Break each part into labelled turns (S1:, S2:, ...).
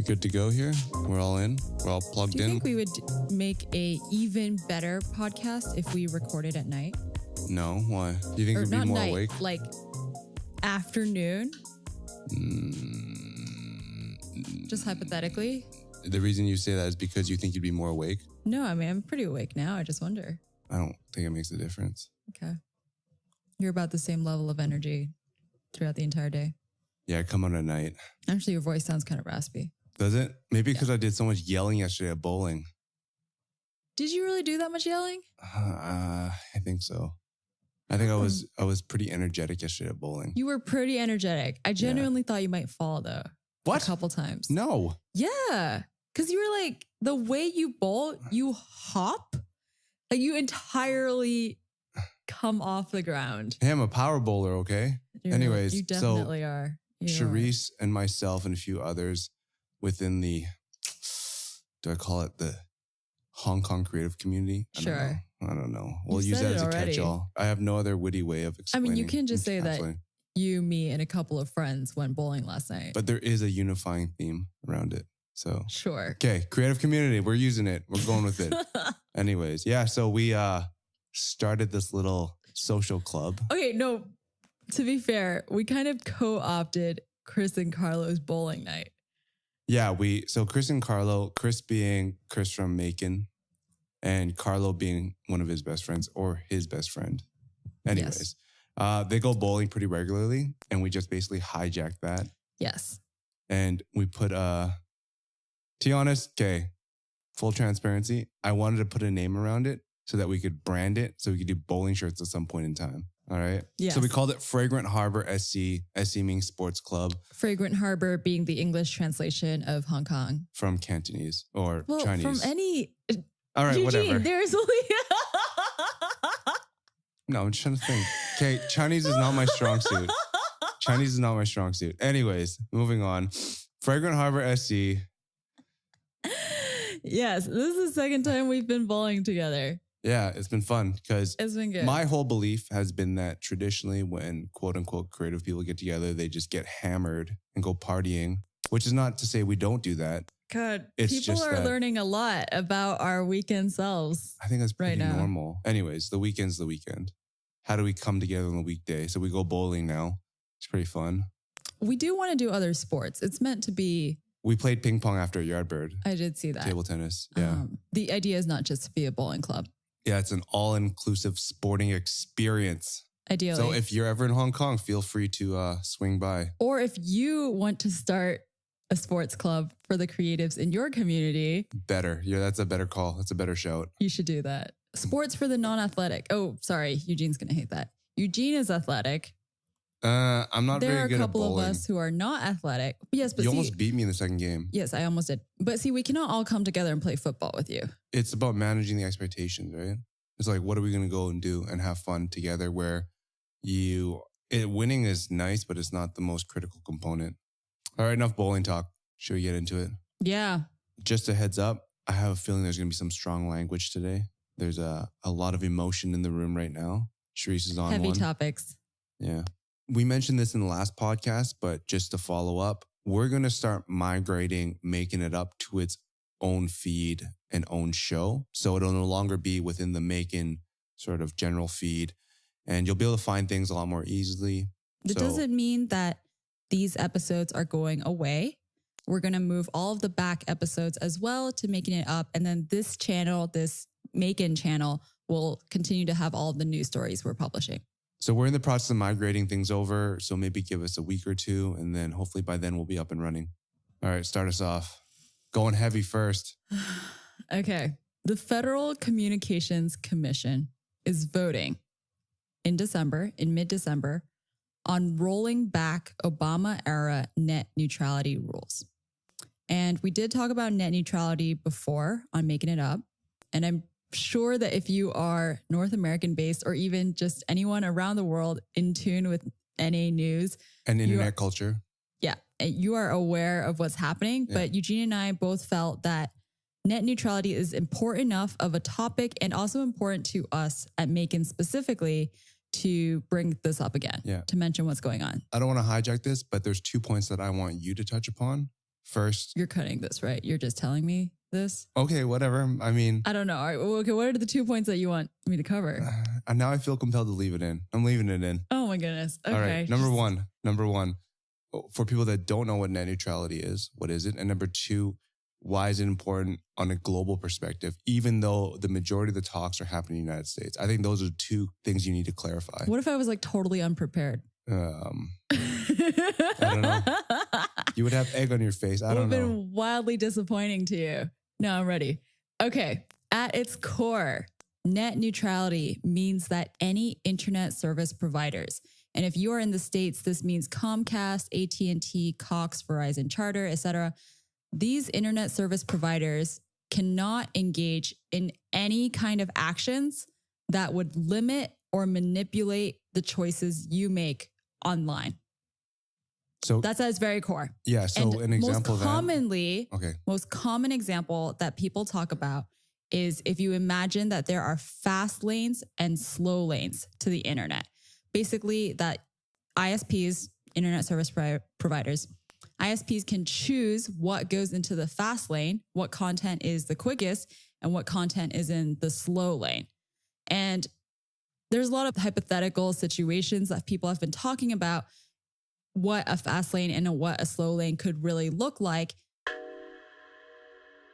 S1: We good to go here? We're all in? We're all plugged in?
S2: Do you think we would make a even better podcast if we recorded at night?
S1: No, why? Do you think
S2: Or
S1: we'd
S2: not
S1: be more
S2: night,
S1: awake?
S2: like afternoon? Just hypothetically?
S1: The reason you say that is because you think you'd be more awake?
S2: No, I mean, I'm pretty awake now. I just wonder.
S1: I don't think it makes a difference.
S2: Okay. You're about the same level of energy throughout the entire day.
S1: Yeah, I come on at night.
S2: Actually, your voice sounds kind of raspy.
S1: Does it? Maybe because I did so much yelling yesterday at bowling.
S2: Did you really do that much yelling?
S1: I think so. I think I was pretty energetic yesterday at bowling.
S2: You were pretty energetic. I genuinely thought you might fall though.
S1: What?
S2: A couple times.
S1: No.
S2: Yeah. Because you were like, the way you bowl, you hop. Like you entirely come off the ground.
S1: Hey, I'm a power bowler, okay? Anyways,
S2: you definitely are.
S1: Charisse and myself and a few others within the, do I call it the Hong Kong creative community?
S2: Sure.
S1: I don't know. We'll use that as a catch-all. I have no other witty way of explaining.
S2: I mean, you can just say that you, me, and a couple of friends went bowling last night.
S1: But there is a unifying theme around it. So
S2: sure.
S1: Okay, creative community. We're using it. We're going with it. Anyways, yeah. So we started this little social club.
S2: Okay, no. To be fair, we kind of co-opted Chris and Carlo's bowling night.
S1: Yeah, so Chris and Carlo, Chris being Chris from MAEKAN, and Carlo being one of his best friends or his best friend. Anyways, they go bowling pretty regularly, and we just basically hijacked that.
S2: Yes.
S1: And we put, to be honest, okay, full transparency, I wanted to put a name around it so that we could brand it, so we could do bowling shirts at some point in time. All right.
S2: Yes.
S1: So we called it Fragrant Harbor SC. SC meaning sports club.
S2: Fragrant Harbor being the English translation of Hong Kong.
S1: From Cantonese or Chinese.
S2: From any.
S1: All right,
S2: Eugene,
S1: whatever.
S2: There's only.
S1: No, I'm just trying to think. Okay, Chinese is not my strong suit. Chinese is not my strong suit. Anyways, moving on. Fragrant Harbor SC.
S2: Yes, this is the second time we've been bowling together.
S1: Yeah, it's been fun because
S2: it's been good.
S1: My whole belief has been that traditionally when quote unquote creative people get together, they just get hammered and go partying, which is not to say we don't do that.
S2: God,
S1: it's
S2: people are learning a lot about our weekend selves.
S1: I think that's pretty normal. Anyways, the weekend's the weekend. How do we come together on the weekday? So we go bowling now. It's pretty fun.
S2: We do want to do other sports. It's meant to be.
S1: We played ping pong after Yardbird.
S2: I did see that.
S1: Table tennis. Yeah.
S2: The idea is not just to be a bowling club.
S1: Yeah, it's an all-inclusive sporting experience.
S2: Ideally.
S1: So if you're ever in Hong Kong, feel free to swing by.
S2: Or if you want to start a sports club for the creatives in your community.
S1: Better. Yeah, that's a better call. That's a better shout.
S2: You should do that. Sports for the non-athletic. Oh, sorry. Eugene's going to hate that. Eugene is athletic.
S1: I'm not very good at bowling.
S2: There are a couple of us who are not athletic. Yes, but
S1: you almost beat me in the second game.
S2: Yes, I almost did. But see, we cannot all come together and play football with you.
S1: It's about managing the expectations, right? It's like, what are we going to go and do and have fun together where winning is nice, but it's not the most critical component. All right, enough bowling talk. Should we get into it?
S2: Yeah.
S1: Just a heads up. I have a feeling there's going to be some strong language today. There's a lot of emotion in the room right now. Charisse is on
S2: Heavy topics.
S1: Yeah. We mentioned this in the last podcast, but just to follow up, we're going to start migrating MAEKAN It Up to its own feed and own show. So it'll no longer be within the MAEKAN sort of general feed, and you'll be able to find things a lot more easily.
S2: It doesn't mean that these episodes are going away. We're going to move all of the back episodes as well to MAEKAN It Up. And then this channel, this MAEKAN channel, will continue to have all of the news stories we're publishing.
S1: So we're in the process of migrating things over. So maybe give us a week or two, and then hopefully by then we'll be up and running. All right, start us off. Going heavy first.
S2: Okay. The Federal Communications Commission is voting in mid-December, on rolling back Obama-era net neutrality rules. And we did talk about net neutrality before on MAEKAN It Up. And I'm sure that if you are North American based or even just anyone around the world in tune with NA news
S1: and internet culture.
S2: Yeah. You are aware of what's happening, but Eugene and I both felt that net neutrality is important enough of a topic and also important to us at MAEKAN specifically to bring this up again, to mention what's going on.
S1: I don't want to hijack this, but there's 2 points that I want you to touch upon. First,
S2: You're cutting this, right? You're just telling me this?
S1: okay, whatever. I mean,
S2: I don't know. All right, well, okay, what are the 2 points that you want me to cover?
S1: and now I feel compelled to leave it in. I'm leaving it in.
S2: Oh my goodness. Okay.
S1: All right. Number one, for people that don't know what net neutrality is, what is it? And number two, why is it important on a global perspective, even though the majority of the talks are happening in the United States? I think those are two things you need to clarify.
S2: What if I was like totally unprepared?
S1: I don't know. You would have egg on your face. I don't know.
S2: Would have been wildly disappointing to you. No, I'm ready. Okay. At its core, net neutrality means that any internet service providers, and if you are in the States, this means Comcast, AT&T, Cox, Verizon, Charter, etc. These internet service providers cannot engage in any kind of actions that would limit or manipulate the choices you make online.
S1: So
S2: that's at its very core.
S1: Yeah. So an example
S2: most common example that people talk about is if you imagine that there are fast lanes and slow lanes to the internet. Basically, that ISPs, internet service providers, ISPs can choose what goes into the fast lane, what content is the quickest, and what content is in the slow lane. And there's a lot of hypothetical situations that people have been talking about what a fast lane and what a slow lane could really look like.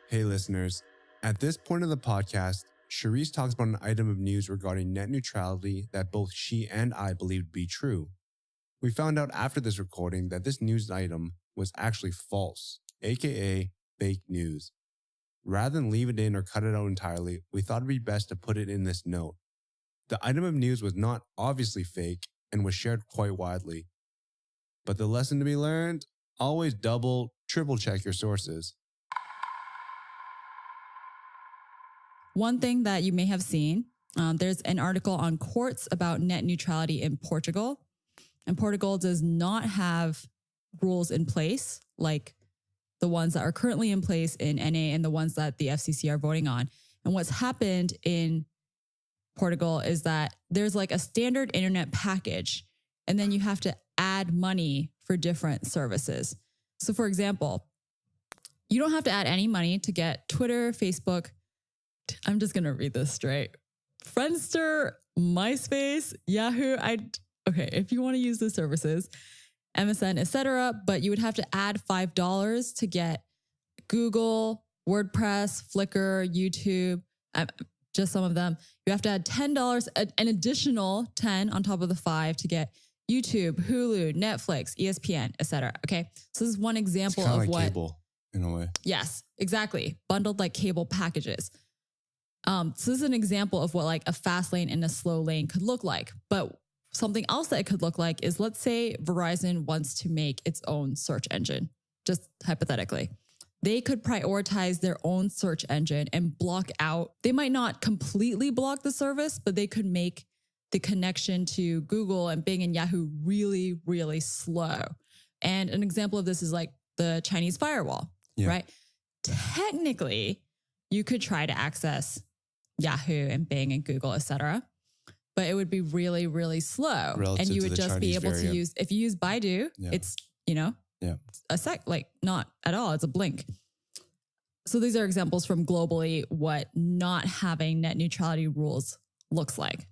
S1: Hey, listeners. At this point of the podcast, Charisse talks about an item of news regarding net neutrality that both she and I believe to be true. We found out after this recording that this news item was actually false, aka fake news. Rather than leave it in or cut it out entirely, we thought it'd be best to put it in this note. The item of news was not obviously fake and was shared quite widely. But the lesson to be learned, always double, triple check your sources.
S2: One thing that you may have seen, there's an article on courts about net neutrality in Portugal. And Portugal does not have rules in place like the ones that are currently in place in NA and the ones that the FCC are voting on. And what's happened in Portugal is that there's like a standard internet package, and then you have to add money for different services. So for example, you don't have to add any money to get Twitter, Facebook. I'm just going to read this straight. Friendster, MySpace, Yahoo. Okay, if you want to use the services, MSN, etc., but you would have to add $5 to get Google, WordPress, Flickr, YouTube, just some of them. You have to add $10, an additional 10 on top of the 5 to get YouTube, Hulu, Netflix, ESPN, etc. Okay, so this is one example of
S1: like
S2: what
S1: cable in a way.
S2: Yes, exactly. Bundled like cable packages. So this is an example of what like a fast lane and a slow lane could look like. But something else that it could look like is, let's say Verizon wants to make its own search engine, just hypothetically. They could prioritize their own search engine and block out. They might not completely block the service, but they could make the connection to Google and Bing and Yahoo really, really slow. And an example of this is like the Chinese firewall, right? Technically, you could try to access Yahoo and Bing and Google, etc., but it would be really, really slow.
S1: Relative
S2: and you
S1: to
S2: would
S1: the
S2: just be
S1: Chinese
S2: able
S1: variant.
S2: to use, if you use Baidu, it's, a sec, like not at all. It's a blink. So these are examples from globally what not having net neutrality rules looks like.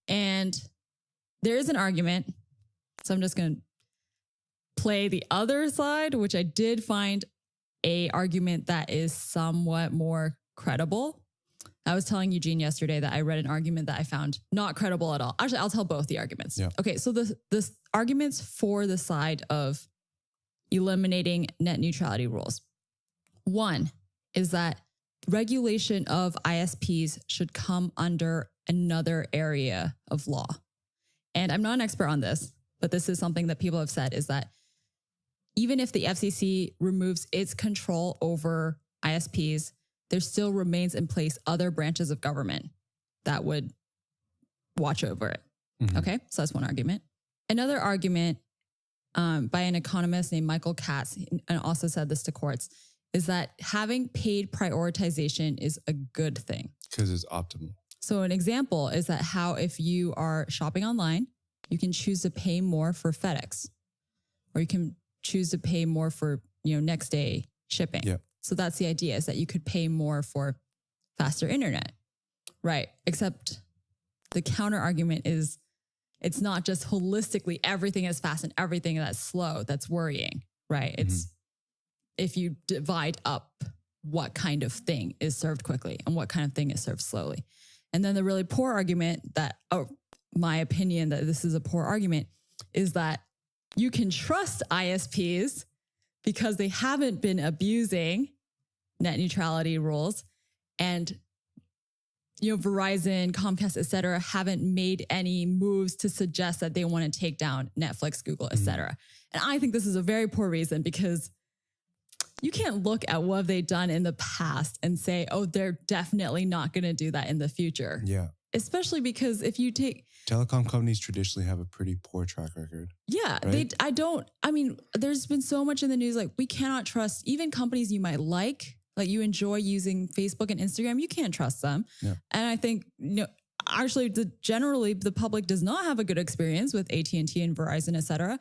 S2: And there is an argument. So I'm just going to play the other side, which I did find a argument that is somewhat more credible. I was telling Eugene yesterday that I read an argument that I found not credible at all. Actually, I'll tell both the arguments.
S1: Yeah.
S2: Okay, so the arguments for the side of eliminating net neutrality rules. One is that regulation of ISPs should come under another area of law. And I'm not an expert on this, but this is something that people have said, is that even if the FCC removes its control over ISPs, there still remains in place other branches of government that would watch over it. Mm-hmm. Okay, so that's one argument. Another argument by an economist named Michael Katz, and also said this to courts, is that having paid prioritization is a good thing.
S1: Because it's optimal.
S2: So an example is that how if you are shopping online, you can choose to pay more for FedEx, or you can choose to pay more for next day shipping.
S1: Yeah.
S2: So that's the idea, is that you could pay more for faster internet. Right. Except the counter argument is it's not just holistically everything is fast and everything that's slow that's worrying, right? It's if you divide up what kind of thing is served quickly and what kind of thing is served slowly. And then the really poor argument that, my opinion that this is a poor argument, is that you can trust ISPs because they haven't been abusing net neutrality rules, and Verizon, Comcast, et cetera, haven't made any moves to suggest that they want to take down Netflix, Google, et cetera. And I think this is a very poor reason, because you can't look at what they've done in the past and say, oh, they're definitely not going to do that in the future.
S1: Yeah.
S2: Especially because if you take...
S1: Telecom companies traditionally have a pretty poor track record.
S2: Yeah.
S1: Right?
S2: There's been so much in the news, like we cannot trust even companies you might like you enjoy using Facebook and Instagram, you can't trust them. Yeah. And I think, actually generally the public does not have a good experience with AT&T and Verizon, et cetera.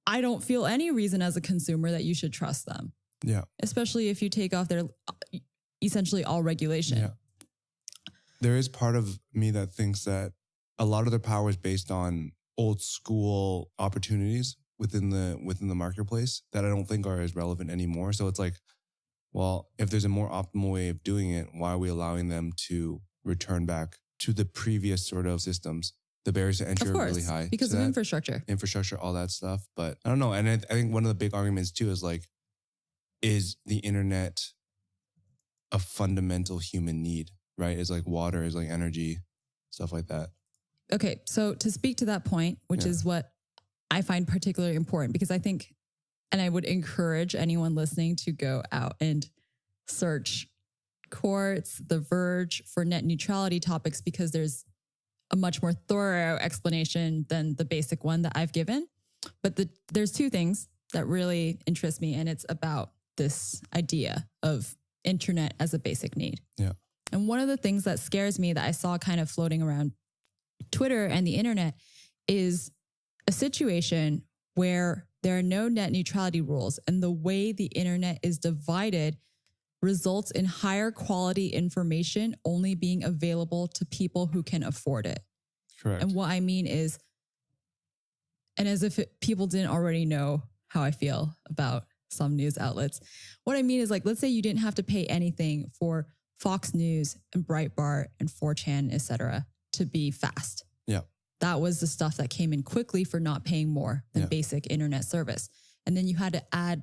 S2: I don't feel any reason as a consumer that you should trust them.
S1: Yeah.
S2: Especially if you take off their essentially all regulation. Yeah.
S1: There is part of me that thinks that a lot of their power is based on old school opportunities within the marketplace that I don't think are as relevant anymore. So it's like, well, if there's a more optimal way of doing it, why are we allowing them to return back to the previous sort of systems? The barriers to entry are really high.
S2: Because of infrastructure.
S1: Infrastructure, all that stuff. But I don't know. And I think one of the big arguments too is like, is the internet a fundamental human need, right? Is like water, is like energy, stuff like that.
S2: Okay. So to speak to that point, which is what I find particularly important, because I think, and I would encourage anyone listening to go out and search Quartz, The Verge for net neutrality topics, because there's a much more thorough explanation than the basic one that I've given. But there's two things that really interest me, and it's about this idea of internet as a basic need.
S1: Yeah.
S2: And one of the things that scares me that I saw kind of floating around Twitter and the internet is a situation where there are no net neutrality rules, and the way the internet is divided results in higher quality information only being available to people who can afford it.
S1: Correct.
S2: And what I mean is, and as if people didn't already know how I feel about some news outlets, what I mean is, like, let's say you didn't have to pay anything for Fox News and Breitbart and 4chan, et cetera, to be fast.
S1: Yeah.
S2: That was the stuff that came in quickly for not paying more than basic internet service. And then you had to add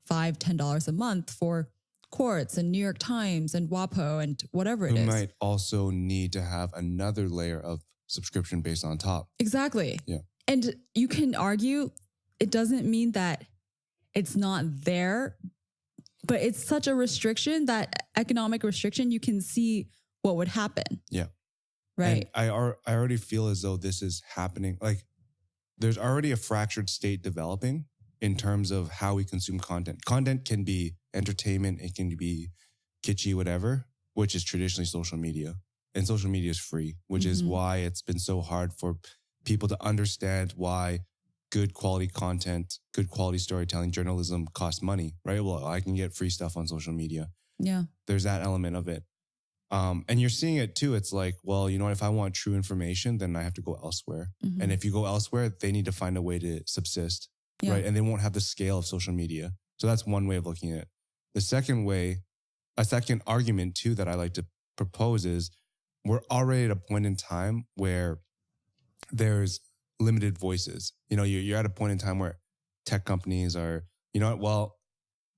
S2: $5, $10 a month for Quartz and New York Times and WAPO and whatever it is.
S1: You might also need to have another layer of subscription based on top.
S2: Exactly.
S1: Yeah.
S2: And you can argue it doesn't mean that it's not there, but it's such a restriction, that economic restriction, you can see what would happen.
S1: Yeah.
S2: Right.
S1: And I already feel as though this is happening. Like, there's already a fractured state developing in terms of how we consume content. Content can be entertainment, it can be kitschy, whatever, which is traditionally social media. And social media is free, which is why it's been so hard for people to understand why good quality content, good quality storytelling, journalism costs money, right? Well, I can get free stuff on social media.
S2: Yeah.
S1: There's that element of it. And you're seeing it too. It's like, well, you know what? If I want true information, then I have to go elsewhere. And if you go elsewhere, they need to find a way to subsist, right? And they won't have the scale of social media. So that's one way of looking at it. The second way, a second argument too that I like to propose is, we're already at a point in time where there's limited voices. You know, you're at a point in time where tech companies are, you know what? Well,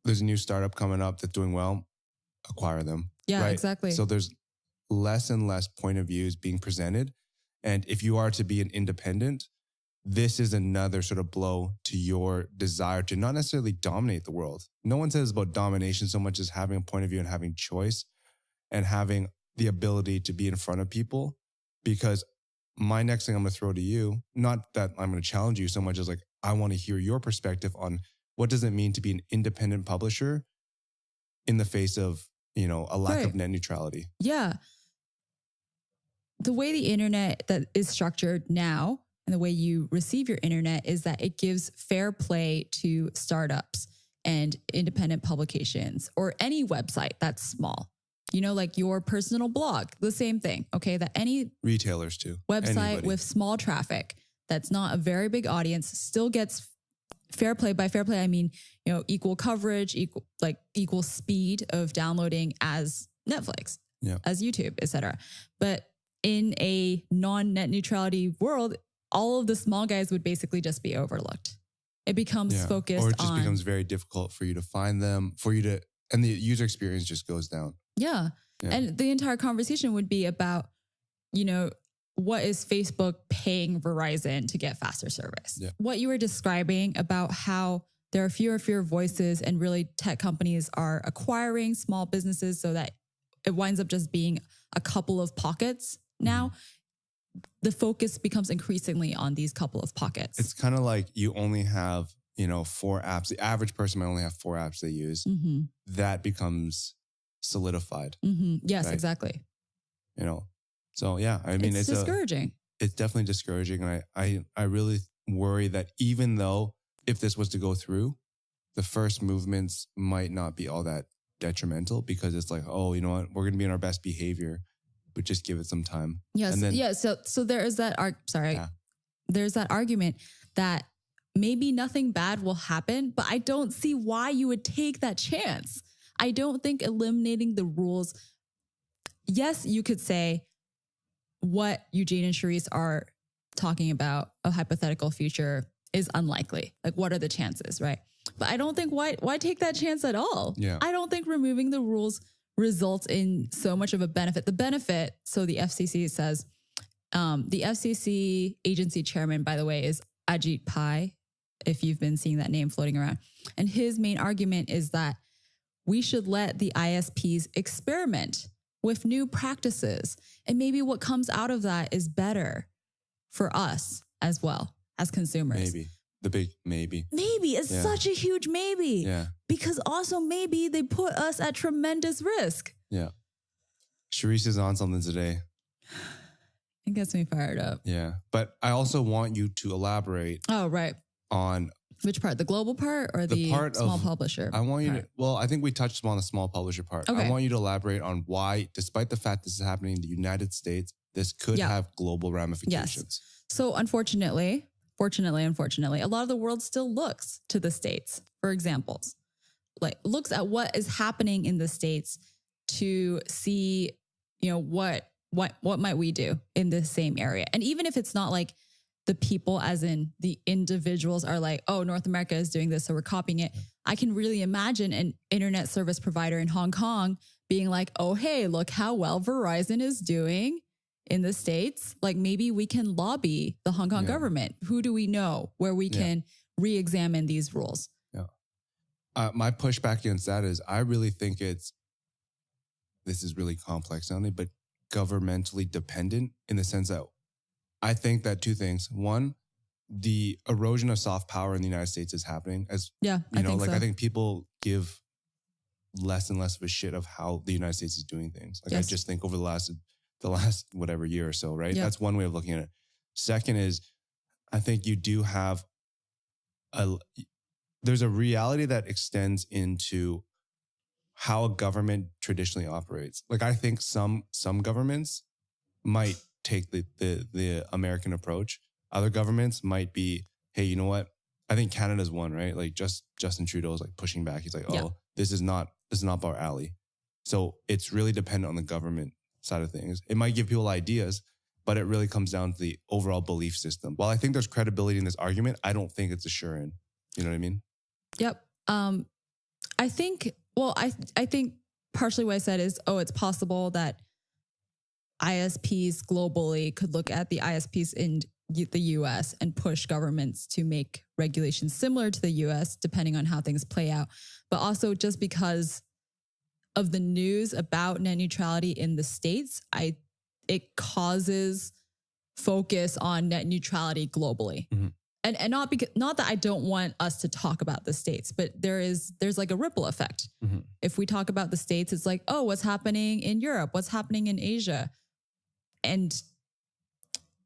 S1: there's a new startup coming up that's doing well, acquire them.
S2: Yeah,
S1: right?
S2: exactly.
S1: So there's less and less point of views being presented. And if you are to be an independent, this is another sort of blow to your desire to not necessarily dominate the world. No one says about domination so much as having a point of view and having choice and having the ability to be in front of people. Because my next thing I'm going to throw to you, not that I'm going to challenge you so much as like, I want to hear your perspective on what does it mean to be an independent publisher in the face of, you know, a lack of net neutrality.
S2: Yeah. The way the internet that is structured now and the way you receive your internet is that it gives fair play to startups. and independent publications or any website that's small. You know, like your personal blog, the same thing. Okay. That any
S1: retailers too.
S2: website
S1: Anybody.
S2: with small traffic that's not a very big audience still gets fair play. By fair play, I mean, you know, equal coverage, equal speed of downloading as Netflix, as YouTube, etc. But in a non-net neutrality world, all of the small guys would basically just be overlooked. It becomes focused on...
S1: Or it just becomes very difficult for you to find them, and the user experience just goes down.
S2: Yeah. And the entire conversation would be about, you know, what is Facebook paying Verizon to get faster service?
S1: Yeah.
S2: What you were describing about how there are fewer voices and really tech companies are acquiring small businesses so that it winds up just being a couple of pockets now. The focus becomes increasingly on these couple of pockets.
S1: It's kind of like you only have, you know, 4 apps. The average person might only have 4 apps they use. That becomes solidified.
S2: Yes,
S1: right?
S2: Exactly.
S1: You know, so yeah, I mean,
S2: it's discouraging.
S1: It's definitely discouraging. And I really worry that even though if this was to go through, the first movements might not be all that detrimental because it's like, oh, you know what, we're going to be in our best behavior, but just give it some time.
S2: Yes.
S1: And then,
S2: So there is that, there's that argument that maybe nothing bad will happen, but I don't see why you would take that chance. I don't think eliminating the rules. Yes, you could say what Eugene and Charisse are talking about, a hypothetical future, is unlikely. Like, what are the chances, right? But I don't think why take that chance at all?
S1: Yeah.
S2: I don't think removing the rules results in so much of a benefit. The benefit, so the FCC says, the FCC agency chairman, by the way, is Ajit Pai, if you've been seeing that name floating around. And his main argument is that we should let the ISPs experiment with new practices. And maybe what comes out of that is better for us as well as consumers.
S1: Maybe. The big maybe.
S2: Maybe. It's such a huge maybe.
S1: Yeah.
S2: Because also maybe they put us at tremendous risk.
S1: Yeah. Charisse is on something today.
S2: It gets me fired up.
S1: Yeah. But I also want you to elaborate.
S2: Oh, right.
S1: On
S2: which part? The global part or the part small publisher?
S1: I want you to, I think we touched on the small publisher part.
S2: Okay.
S1: I want you to elaborate on why, despite the fact this is happening in the United States, this could have global ramifications.
S2: Yes. So unfortunately, a lot of the world still looks to the States for examples. Like looks at what is happening in the States to see, you know, what might we do in this same area? And even if it's not like the people, as in the individuals, are like, oh, North America is doing this, so we're copying it. I can really imagine an internet service provider in Hong Kong being like, oh, hey, look how well Verizon is doing in the States. Like maybe we can lobby the Hong Kong government. Who do we know where we can re-examine these rules?
S1: Yeah. My pushback against that is I really think this is really complex sounding, but governmentally dependent in the sense that I think that 2 things. One, the erosion of soft power in the United States is happening. I think people give less and less of a shit of how the United States is doing things. Like I just think over the last whatever year or so, right? That's one way of looking at it. Second is, I think you do have there's a reality that extends into how a government traditionally operates. Like I think some governments might take the American approach. Other governments might be, hey, you know what? I think Canada's one, right? Like Justin Trudeau is like pushing back. He's like, this is not our alley. So it's really dependent on the government side of things. It might give people ideas, but it really comes down to the overall belief system. While I think there's credibility in this argument, I don't think it's a sure-in. You know what I mean?
S2: Yep. I think partially what I said is, it's possible that ISPs globally could look at the ISPs in the US and push governments to make regulations similar to the US, depending on how things play out. But also just because of the news about net neutrality in the States, it causes focus on net neutrality globally. Mm-hmm. And not that I don't want us to talk about the States, but there's like a ripple effect. Mm-hmm. If we talk about the States, it's like, oh, what's happening in Europe? What's happening in Asia? And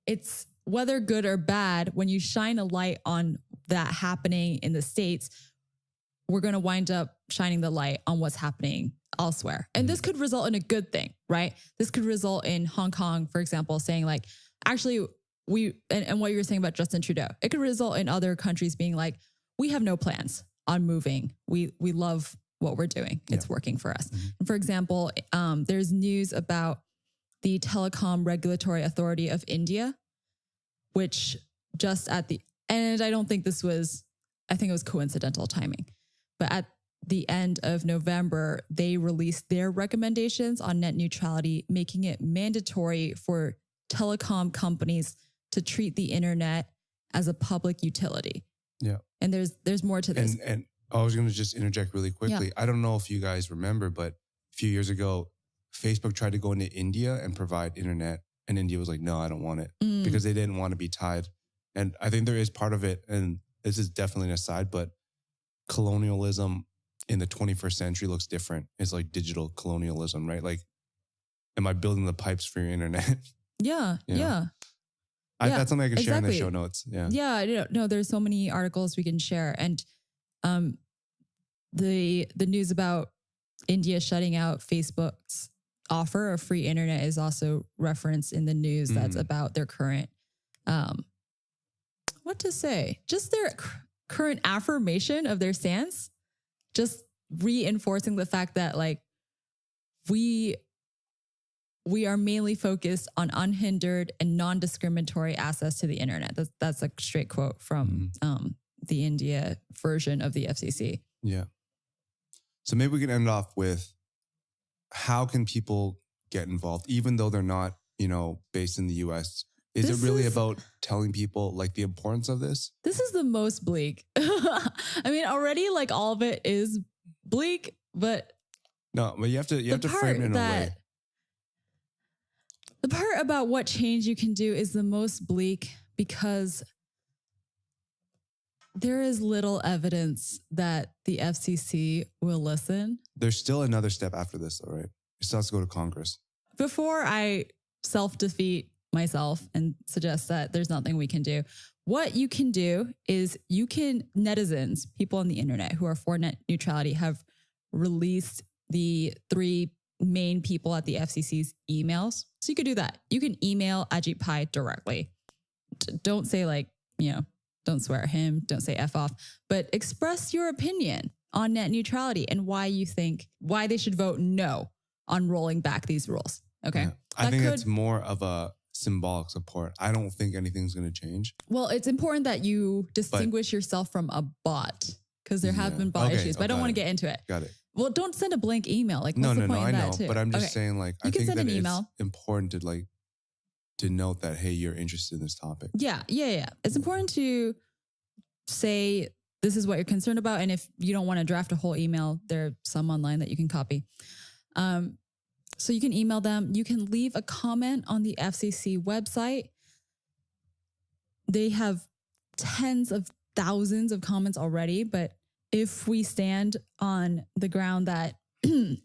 S2: it's whether good or bad, when you shine a light on that happening in the States, we're going to wind up shining the light on what's happening elsewhere. And this could result in a good thing, right? This could result in Hong Kong, for example, saying like, actually, and what you were saying about Justin Trudeau, it could result in other countries being like, we have no plans on moving. We love what we're doing. It's working for us. And for example, there's news about the Telecom Regulatory Authority of India, which just at the end, I think it was coincidental timing, but at the end of November, they released their recommendations on net neutrality, making it mandatory for telecom companies to treat the internet as a public utility. Yeah. And there's more to this.
S1: And I was going to just interject really quickly. I don't know if you guys remember, but a few years ago, Facebook tried to go into India and provide internet. And India was like, no, I don't want it because they didn't want to be tied. And I think there is part of it, and this is definitely an aside, but colonialism in the 21st century looks different. It's like digital colonialism, right? Like, am I building the pipes for your internet?
S2: Yeah.
S1: That's something I can share in the show notes.
S2: Yeah. No, there's so many articles we can share. And the news about India shutting out Facebook's offer of free internet is also referenced in the news that's about their current, just their current affirmation of their stance, just reinforcing the fact that like we are mainly focused on unhindered and non-discriminatory access to the internet. That's a straight quote from the India version of the FCC.
S1: Yeah. So maybe we can end off with, how can people get involved, even though they're not, based in the US? Is it really about telling people like the importance of this? This
S2: is the most bleak. I mean, already like all of it is bleak, but
S1: no, but you have to frame it in a way.
S2: The part about what change you can do is the most bleak because there is little evidence that the FCC will listen.
S1: There's still another step after this, though, right? It still has to go to Congress.
S2: Before I self-defeat myself and suggest that there's nothing we can do, what you can do is netizens, people on the internet who are for net neutrality, have released the 3 main people at the FCC's emails. So you could do that. You can email Ajit Pai directly. Don't say like, don't swear at him, don't say F off, but express your opinion on net neutrality and why they should vote no on rolling back these rules. Okay. Yeah.
S1: I think it's more of a symbolic support. I don't think anything's going to change.
S2: Well, it's important that you distinguish yourself from a bot because there have been bot issues, but I don't want to get into it.
S1: Got it.
S2: Well, don't send a blank email. Like, what's the point in that too?
S1: But I'm just saying, like, I think that it's important to note that, hey, you're interested in this topic.
S2: Yeah. It's important to say this is what you're concerned about. And if you don't want to draft a whole email, there are some online that you can copy. So you can email them. You can leave a comment on the FCC website. They have tens of thousands of comments already, but if we stand on the ground that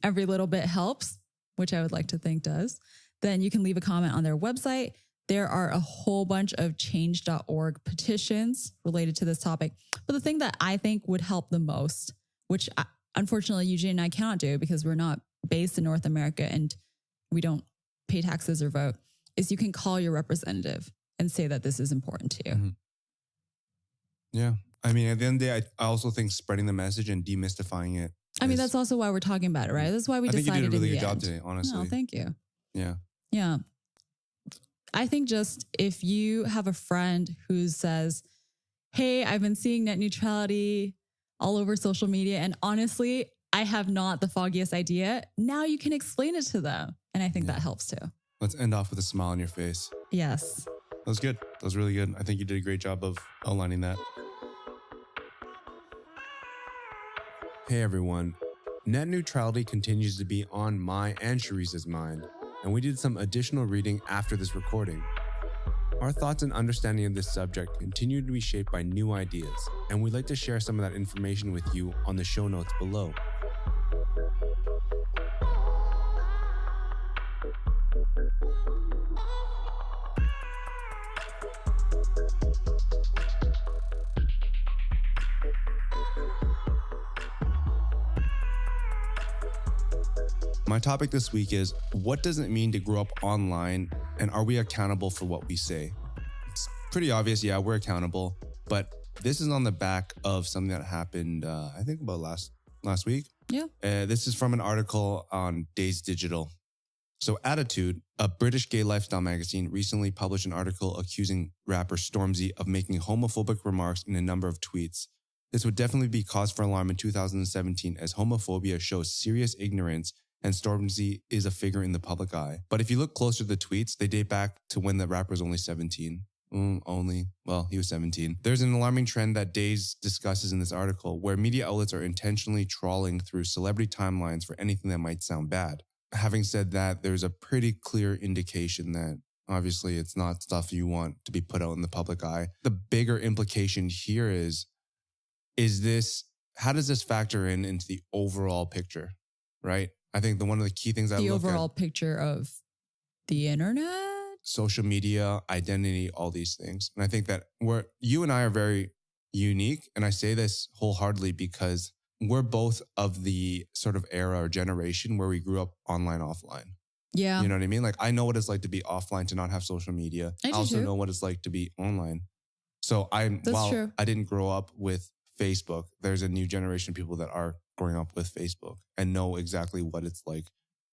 S2: every little bit helps, which I would like to think does, then you can leave a comment on their website. There are a whole bunch of change.org petitions related to this topic. But the thing that I think would help the most, which unfortunately Eugene and I cannot do because we're not based in North America and we don't pay taxes or vote, is you can call your representative and say that this is important to you.
S1: Mm-hmm. Yeah. I mean, at the end of the day, I also think spreading the message and demystifying it.
S2: I mean, that's also why we're talking about it, right? That's why we decided in the end. I think you did a really good job today, honestly. No, thank you.
S1: Yeah.
S2: Yeah. I think just if you have a friend who says, hey, I've been seeing net neutrality all over social media, and honestly, I have not the foggiest idea. Now you can explain it to them. And I think that helps too.
S1: Let's end off with a smile on your face.
S2: Yes.
S1: That was good. That was really good. I think you did a great job of outlining that. Hey everyone. Net neutrality continues to be on my and Sharice's mind, and we did some additional reading after this recording. Our thoughts and understanding of this subject continue to be shaped by new ideas, and we'd like to share some of that information with you on the show notes below. My topic this week is, what does it mean to grow up online, and are we accountable for what we say? It's pretty obvious, yeah, we're accountable, but this is on the back of something that happened, I think about last week.
S2: Yeah.
S1: This is from an article on Days Digital. So Attitude, a British gay lifestyle magazine, recently published an article accusing rapper Stormzy of making homophobic remarks in a number of tweets. This would definitely be cause for alarm in 2017 as homophobia shows serious ignorance and Stormzy is a figure in the public eye. But if you look closer to the tweets, they date back to when the rapper was only 17. He was 17. There's an alarming trend that Days discusses in this article where media outlets are intentionally trawling through celebrity timelines for anything that might sound bad. Having said that, there's a pretty clear indication that obviously it's not stuff you want to be put out in the public eye. The bigger implication here is how does this factor into the overall picture, right? I think one of the key things
S2: the overall picture of the internet,
S1: social media, identity, all these things. And I think that you and I are very unique. And I say this wholeheartedly because we're both of the sort of era or generation where we grew up online, offline.
S2: Yeah.
S1: You know what I mean? Like I know what it's like to be offline, to not have social media. I also know what it's like to be online. So while I didn't grow up with Facebook, there's a new generation of people that are growing up with Facebook and know exactly what it's like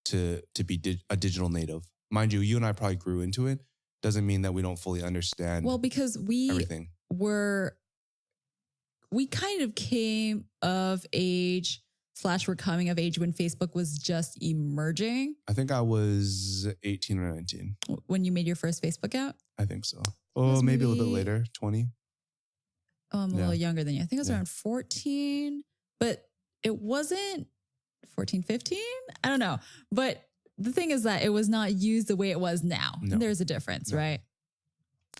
S1: to be a digital native. Mind you and I probably grew into it. Doesn't mean that we don't fully understand.
S2: Well, because
S1: everything.
S2: We kind of came of age / we're coming of age when Facebook was just emerging.
S1: I think I was 18 or 19.
S2: When you made your first Facebook account?
S1: I think so. Oh, maybe a little bit later, 20.
S2: Oh, I'm a little younger than you. I think it was around 14, but it wasn't 14, 15. I don't know. But the thing is that it was not used the way it was now. No. There's a difference, right?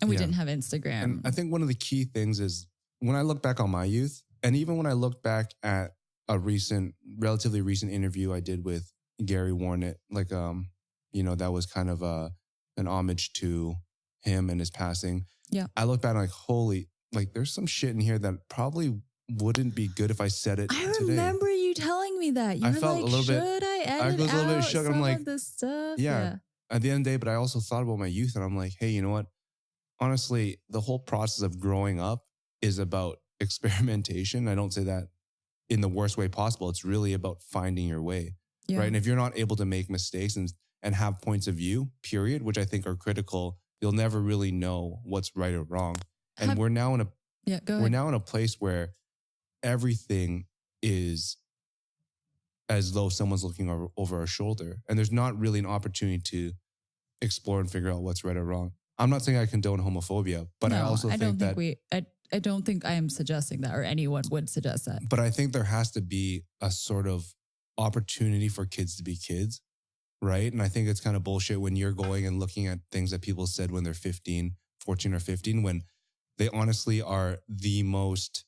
S2: And we didn't have Instagram.
S1: And I think one of the key things is when I look back on my youth, and even when I look back at a relatively recent interview I did with Gary Warnett, that was kind of an homage to him and his passing. Yeah. I look back and there's some shit in here that probably wouldn't be good if I said it today.
S2: I remember you telling me that.
S1: I felt a little bit.
S2: Should I edit out a little bit shook.
S1: I'm like,
S2: of this stuff?
S1: Yeah. At the end of the day, but I also thought about my youth and I'm like, hey, you know what? Honestly, the whole process of growing up is about experimentation. I don't say that in the worst way possible. It's really about finding your way, right? And if you're not able to make mistakes and have points of view, period, which I think are critical, you'll never really know what's right or wrong. And we're now in a place where everything is as though someone's looking over our shoulder. And there's not really an opportunity to explore and figure out what's right or wrong. I'm not saying I condone homophobia, but I also think
S2: I don't think I am suggesting that or anyone would suggest that.
S1: But I think there has to be a sort of opportunity for kids to be kids, right? And I think it's kind of bullshit when you're going and looking at things that people said when they're 14 or 15, when they honestly are the most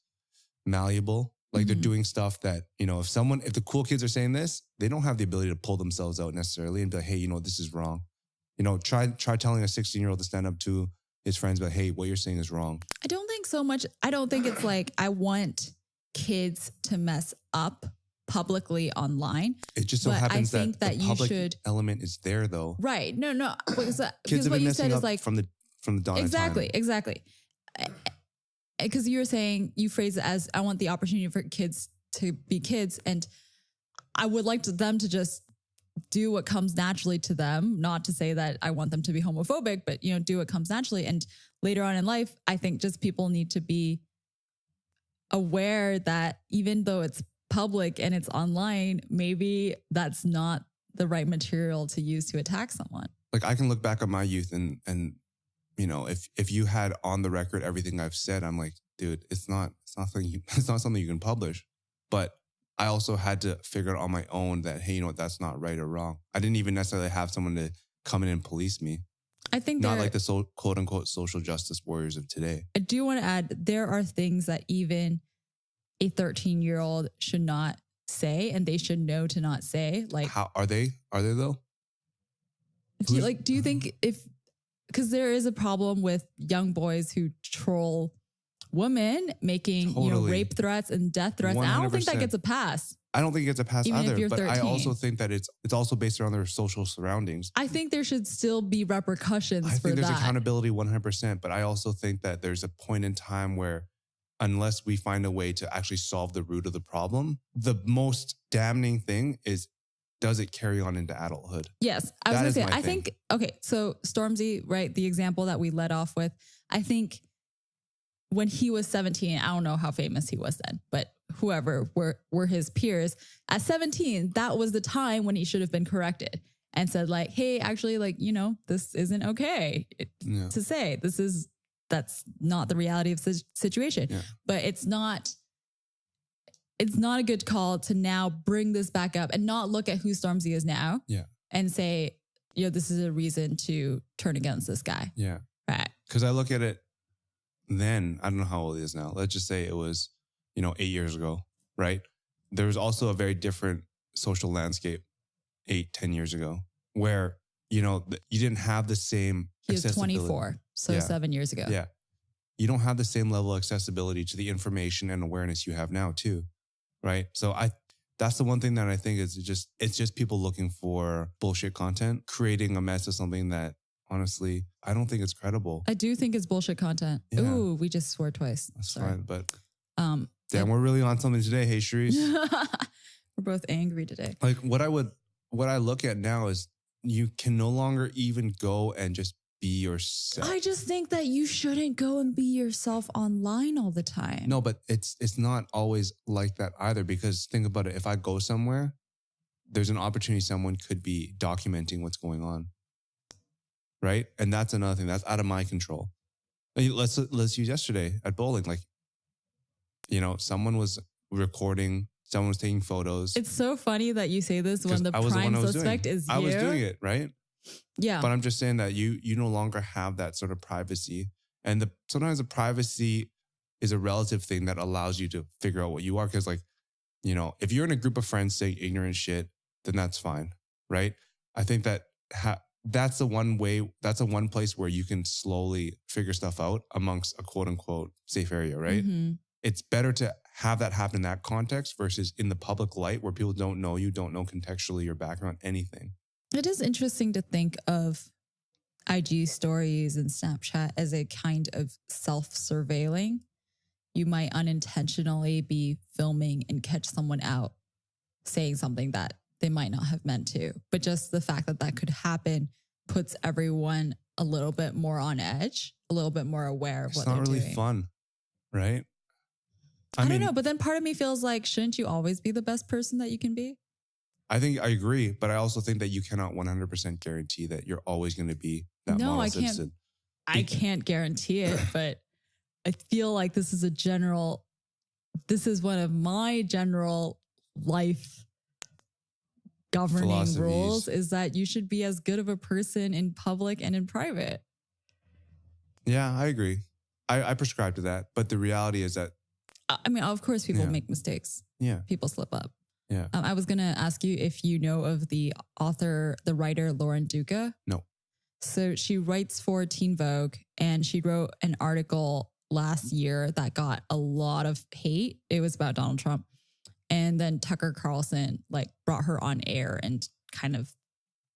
S1: malleable. Like they're doing stuff that, if the cool kids are saying this, they don't have the ability to pull themselves out necessarily and be like, hey, this is wrong. Try telling a 16-year-old to stand up to his friends, but hey, what you're saying is wrong.
S2: I don't think so much. I don't think it's like I want kids to mess up publicly online.
S1: It just so happens that the public element is there though.
S2: Right. No. Because
S1: kids have
S2: what
S1: been
S2: you said is
S1: like from the dawn of time.
S2: Exactly. Because you were saying, you phrase it as, I want the opportunity for kids to be kids. And I would like them to just do what comes naturally to them. Not to say that I want them to be homophobic, but, do what comes naturally. And later on in life, I think just people need to be aware that even though it's public and it's online, maybe that's not the right material to use to attack someone.
S1: Like I can look back on my youth and if you had on the record everything I've said, I'm like, dude, it's not something you can publish. But I also had to figure out on my own that, hey, that's not right or wrong. I didn't even necessarily have someone to come in and police me.
S2: I think
S1: not like the quote unquote social justice warriors of today.
S2: I do want to add, there are things that even a 13-year-old should not say, and they should know to not say. Like,
S1: how are they? Are they though?
S2: Do you think because there is a problem with young boys who troll woman making, rape threats and death threats. And I don't think that gets a pass.
S1: I don't think it gets a pass
S2: Even
S1: either.
S2: if you're
S1: but
S2: 13.
S1: I also think that it's also based around their social surroundings.
S2: I think there should still be repercussions for that.
S1: I think there's accountability 100%, but I also think that there's a point in time where unless we find a way to actually solve the root of the problem, the most damning thing is, does it carry on into adulthood?
S2: Yes. I was going to say, I think, okay, so Stormzy, right, the example that we led off with, I think when he was 17, I don't know how famous he was then, but whoever were his peers, at 17, that was the time when he should have been corrected and said like, hey, actually, like, this isn't okay to say. That's not the reality of the situation. Yeah. But it's not a good call to now bring this back up and not look at who Stormzy is now and say, this is a reason to turn against this guy.
S1: Yeah.
S2: Right.
S1: Because I look at it then, I don't know how old he is now. Let's just say it was, 8 years ago, right? There was also a very different social landscape 8-10 years ago where, you didn't have the same
S2: He was 24, so 7 years ago.
S1: Yeah. You don't have the same level of accessibility to the information and awareness you have now too, right? So that's the one thing that I think is it's just people looking for bullshit content, creating a mess of something that honestly, I don't think it's credible.
S2: I do think it's bullshit content. Yeah. Ooh, we just swore twice.
S1: That's fine, but damn, we're really on something today. Hey, Sharice.
S2: We're both angry today.
S1: Like what I look at now is you can no longer even go and just be yourself.
S2: I just think that you shouldn't go and be yourself online all the time.
S1: No, but it's not always like that either, because think about it. If I go somewhere, there's an opportunity someone could be documenting what's going on. Right? And that's another thing that's out of my control. Let's use yesterday at bowling. Like, someone was recording, someone was taking photos.
S2: It's so funny that you say this when the prime suspect is you.
S1: I was doing it, right?
S2: Yeah.
S1: But I'm just saying that you no longer have that sort of privacy. And sometimes the privacy is a relative thing that allows you to figure out what you are. Because if you're in a group of friends saying ignorant shit, then that's fine, right? I think that that's the one place where you can slowly figure stuff out amongst a quote unquote safe area, right? Mm-hmm. It's better to have that happen in that context versus in the public light where people don't know you, don't know contextually your background, anything.
S2: It is interesting to think of IG stories and Snapchat as a kind of self-surveilling. You might unintentionally be filming and catch someone out saying something that they might not have meant to. But just the fact that could happen puts everyone a little bit more on edge, a little bit more aware of what they're doing. It's not really
S1: fun, right?
S2: I don't know, but then part of me feels like, shouldn't you always be the best person that you can be?
S1: I think I agree, but I also think that you cannot 100% guarantee that you're always going to be that model citizen.
S2: I can't guarantee it, but I feel like this is one of my general life governing rules, is that you should be as good of a person in public and in private.
S1: Yeah, I agree. I prescribe to that, but the reality is that
S2: of course people make mistakes.
S1: Yeah.
S2: People slip up.
S1: Yeah.
S2: I was going to ask you if you know of the writer, Lauren Duca.
S1: No.
S2: So she writes for Teen Vogue, and she wrote an article last year that got a lot of hate. It was about Donald Trump. And then Tucker Carlson brought her on air and kind of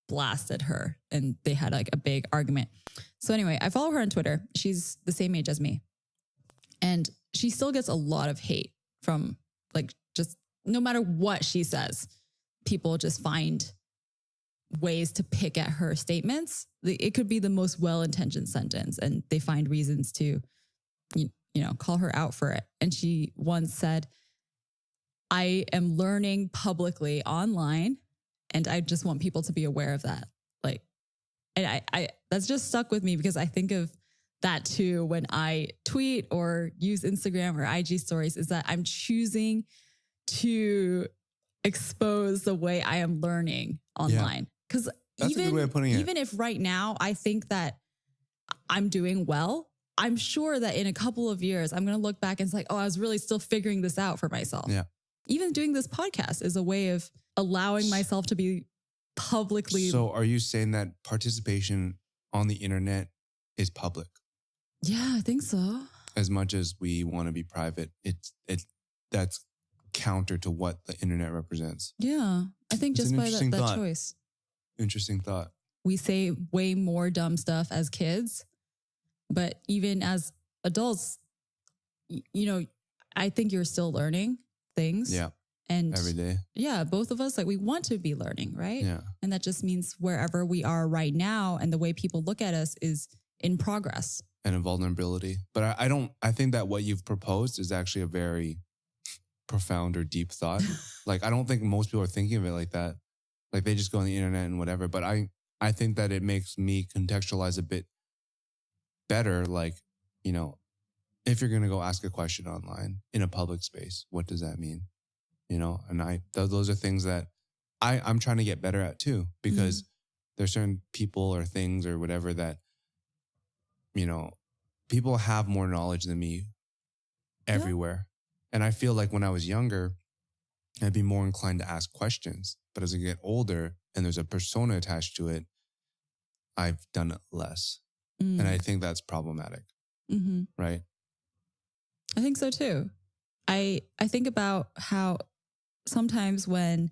S2: blasted her, and they had a big argument. So anyway, I follow her on Twitter. She's the same age as me. And she still gets a lot of hate from just no matter what she says, people just find ways to pick at her statements. It could be the most well-intentioned sentence, and they find reasons to, call her out for it. And she once said, I am learning publicly online, and I just want people to be aware of that. And I that's just stuck with me, because I think of that too when I tweet or use Instagram or IG stories, is that I'm choosing to expose the way I am learning online. Because even if right now I think that I'm doing well, I'm sure that in a couple of years, I'm going to look back and say, I was really still figuring this out for myself.
S1: Yeah.
S2: Even doing this podcast is a way of allowing myself to be publicly.
S1: So are you saying that participation on the internet is public?
S2: Yeah, I think so.
S1: As much as we want to be private, that's counter to what the internet represents.
S2: Yeah. I think
S1: It's
S2: just
S1: an
S2: by
S1: interesting
S2: that
S1: thought.
S2: choice.
S1: Interesting thought.
S2: We say way more dumb stuff as kids, but even as adults, I think you're still learning things.
S1: Yeah.
S2: And
S1: Every day.
S2: yeah, both of us, like we want to be learning, right?
S1: Yeah.
S2: And that just means wherever we are right now and the way people look at us is in progress.
S1: And a vulnerability. But I think that what you've proposed is actually a very profound or deep thought. Like, I don't think most people are thinking of it like that. Like they just go on the internet and whatever. But I think that it makes me contextualize a bit better. Like, if you're going to go ask a question online in a public space, what does that mean? And those are things that I'm trying to get better at too, because there's certain people or things or whatever that, people have more knowledge than me everywhere. And I feel like when I was younger, I'd be more inclined to ask questions. But as I get older and there's a persona attached to it, I've done it less. And I think that's problematic.
S2: Mm-hmm.
S1: Right?
S2: I think so too. I think about how sometimes when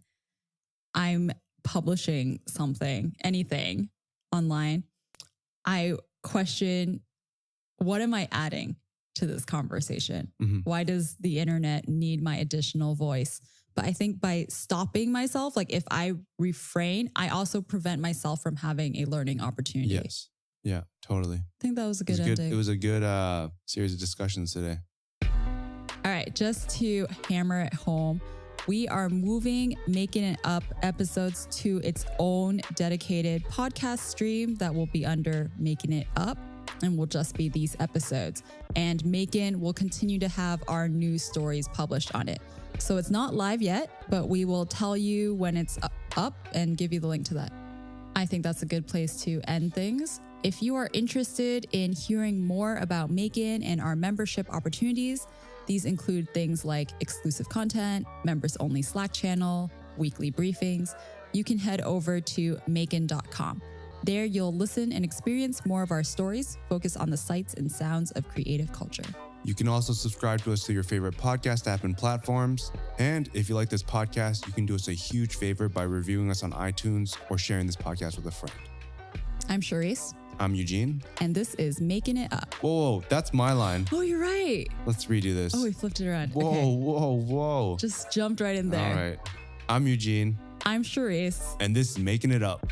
S2: I'm publishing something, anything online, I question, what am I adding to this conversation?
S1: Mm-hmm.
S2: Why does the internet need my additional voice? But I think by stopping myself, like if I refrain, I also prevent myself from having a learning opportunity.
S1: Yes. Yeah, totally.
S2: I think that was a good ending.
S1: It was a good series of discussions today.
S2: All right, just to hammer it home, we are moving Making It Up episodes to its own dedicated podcast stream that will be under Making It Up and will just be these episodes. And Macon will continue to have our news stories published on it. So it's not live yet, but we will tell you when it's up and give you the link to that. I think that's a good place to end things. If you are interested in hearing more about Macon and our membership opportunities, these include things like exclusive content, members-only Slack channel, weekly briefings. You can head over to MAEKAN.com. There, you'll listen and experience more of our stories, focus on the sights and sounds of creative culture.
S1: You can also subscribe to us through your favorite podcast app and platforms. And if you like this podcast, you can do us a huge favor by reviewing us on iTunes or sharing this podcast with a friend.
S2: I'm Charisse.
S1: I'm Eugene.
S2: And this is Making It Up.
S1: Whoa, that's my line.
S2: Oh, you're right.
S1: Let's redo this.
S2: Oh, we flipped it around.
S1: Whoa,
S2: Okay.
S1: whoa.
S2: Just jumped right in there.
S1: All right. I'm Eugene.
S2: I'm Charisse.
S1: And this is Making It Up.